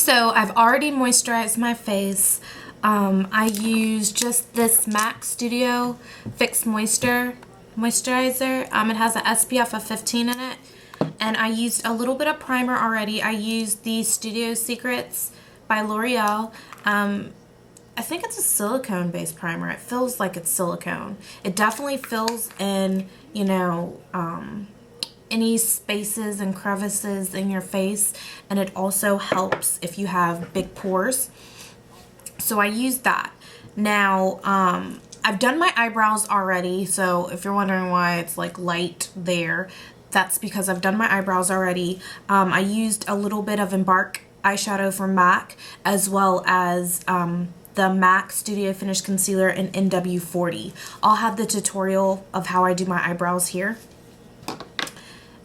So I've already moisturized my face. I use just this MAC Studio Fix Moisturizer. It has an SPF of 15 in it. And I used a little bit of primer already. I used the Studio Secrets by L'Oreal. I think it's a silicone-based primer. It feels like it's silicone. It definitely fills in, you know, any spaces and crevices in your face, and it also helps if you have big pores. So I used that. Now, I've done my eyebrows already, so if you're wondering why it's like light there, that's because I've done my eyebrows already. I used a little bit of Embark eyeshadow from MAC, as well as the MAC Studio Finish Concealer in NW40. I'll have the tutorial of how I do my eyebrows here.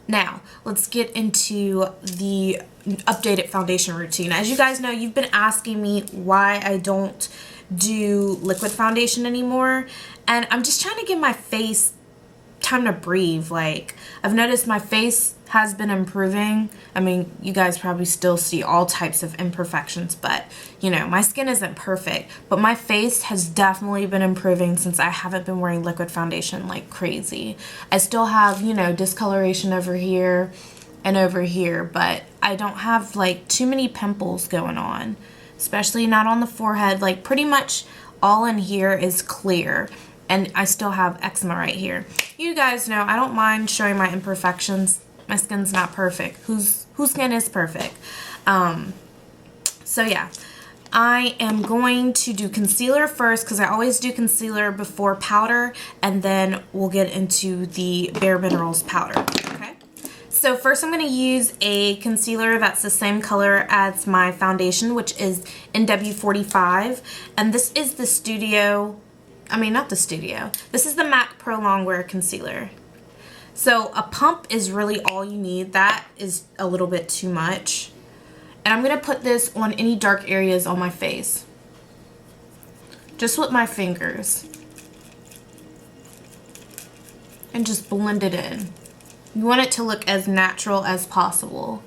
Now, let's get into the updated foundation routine. As you guys know, you've been asking me why I don't do liquid foundation anymore, and I'm just trying to give my face time to breathe. Like, I've noticed my face has been improving. I mean, you guys probably still see all types of imperfections, but you know, my skin isn't perfect, but my face has definitely been improving since I haven't been wearing liquid foundation like crazy. I still have, you know, discoloration over here and over here, but I don't have like too many pimples going on, especially not on the forehead. Like, pretty much all in here is clear. And I still have eczema right here. You guys know I don't mind showing my imperfections. My skin's not perfect. Whose skin is perfect? So yeah, I am going to do concealer first because I always do concealer before powder, and then we'll get into the Bare Minerals powder. Okay. So first I'm going to use a concealer that's the same color as my foundation, which is NW45, and this is the Studio. This is the MAC Pro Longwear Concealer. So a pump is really all you need. That is a little bit too much. And I'm going to put this on any dark areas on my face. Just with my fingers. And just blend it in. You want it to look as natural as possible.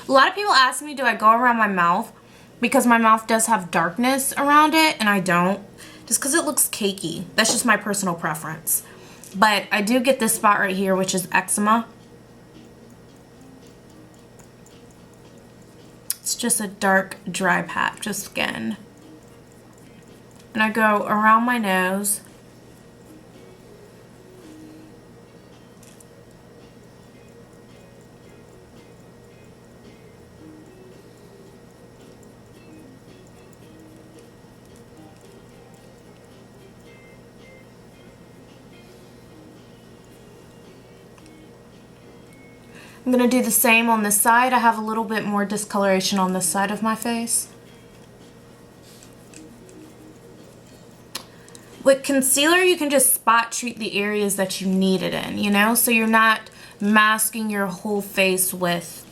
A lot of people ask me, do I go around my mouth? Because my mouth does have darkness around it, and I don't. Just because it looks cakey. That's just my personal preference. But I do get this spot right here, which is eczema. It's just a dark, dry patch of skin. And I go around my nose. I'm going to do the same on this side. I have a little bit more discoloration on this side of my face. With concealer, you can just spot treat the areas that you need it in, you know? So you're not masking your whole face with,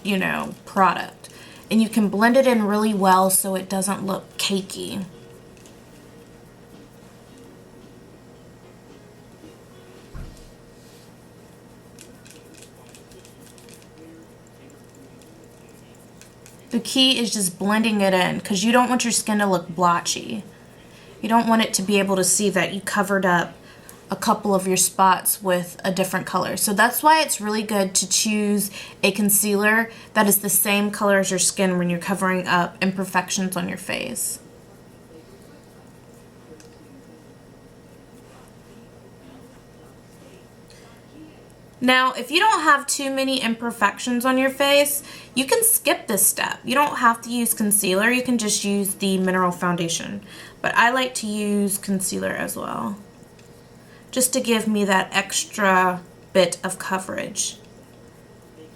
you know, product. And you can blend it in really well so it doesn't look cakey. The key is just blending it in because you don't want your skin to look blotchy. You don't want it to be able to see that you covered up a couple of your spots with a different color. So that's why it's really good to choose a concealer that is the same color as your skin when you're covering up imperfections on your face. Now, if you don't have too many imperfections on your face, you can skip this step. You don't have to use concealer. You can just use the mineral foundation. But I like to use concealer as well. just to give me that extra bit of coverage.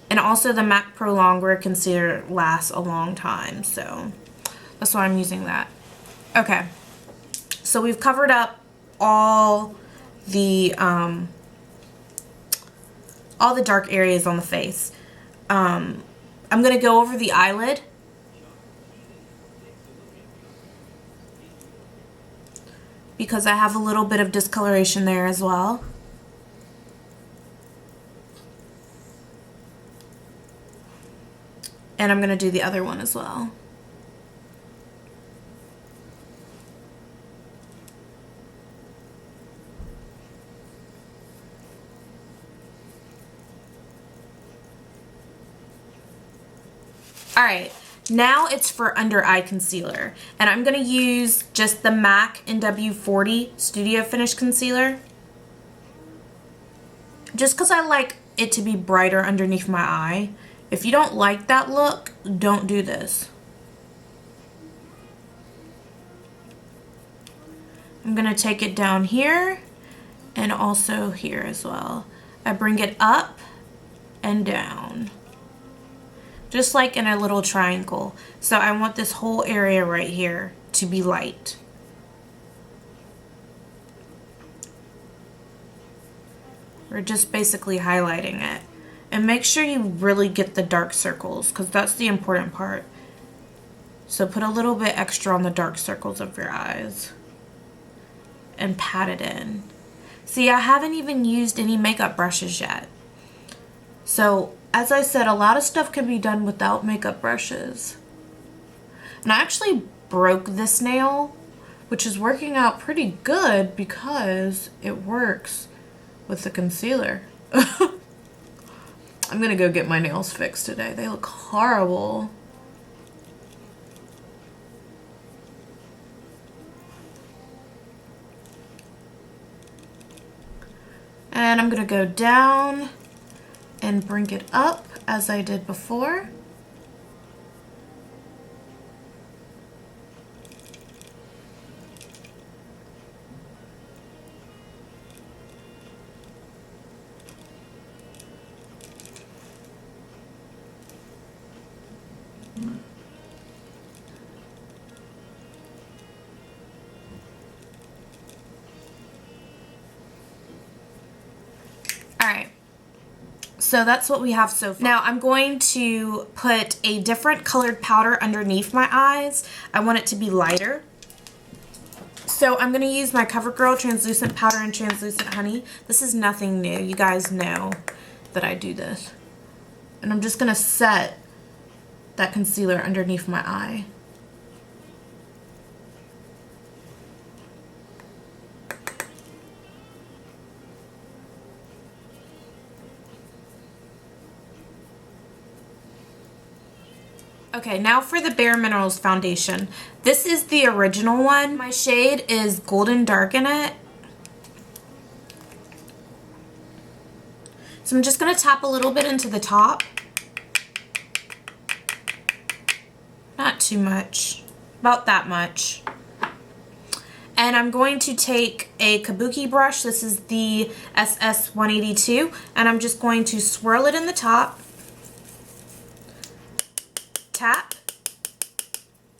And also the MAC Pro Longwear Concealer lasts a long time, so that's why I'm using that. Okay, so we've covered up all the dark areas on the face. I'm gonna go over the eyelid. Because I have a little bit of discoloration there as well. And I'm gonna do the other one as well. Alright, now it's for under eye concealer. And I'm going to use just the MAC NW40 Studio Finish Concealer. Just because I like it to be brighter underneath my eye. If you don't like that look, don't do this. I'm going to take it down here and also here as well. I bring it up and down. Just like in a little triangle. So I want this whole area right here to be light. We're just basically highlighting it. And make sure you really get the dark circles, because that's the important part. So put a little bit extra on the dark circles of your eyes. And pat it in. See, I haven't even used any makeup brushes yet. So, as I said, a lot of stuff can be done without makeup brushes. And I actually broke this nail, which is working out pretty good because it works with the concealer. I'm gonna go get my nails fixed today. They look horrible. And I'm gonna go down and bring it up as I did before. All right. So that's what we have so far. Now I'm going to put a different colored powder underneath my eyes. I want it to be lighter. So I'm going to use my CoverGirl Translucent Powder and Translucent Honey. This is nothing new. You guys know that I do this. And I'm just going to set that concealer underneath my eye. Okay, now for the Bare Minerals foundation. This is the original one. My shade is Golden Dark in it. So I'm just going to tap a little bit into the top. Not too much. About that much. And I'm going to take a kabuki brush. This is the SS182. And I'm just going to swirl it in the top. Tap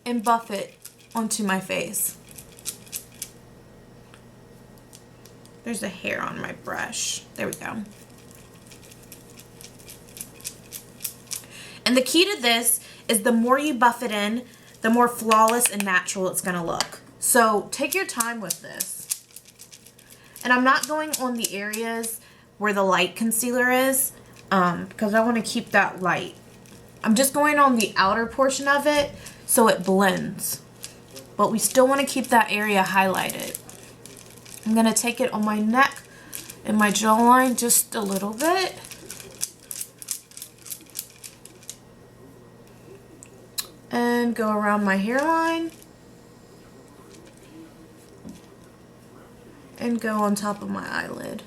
and buff it onto my face. There's a hair on my brush. There we go. And the key to this is the more you buff it in, the more flawless and natural it's going to look. So take your time with this. And I'm not going on the areas where the light concealer is because I want to keep that light. I'm just going on the outer portion of it so it blends. But we still want to keep that area highlighted. I'm going to take it on my neck and my jawline just a little bit. And go around my hairline. And go on top of my eyelid.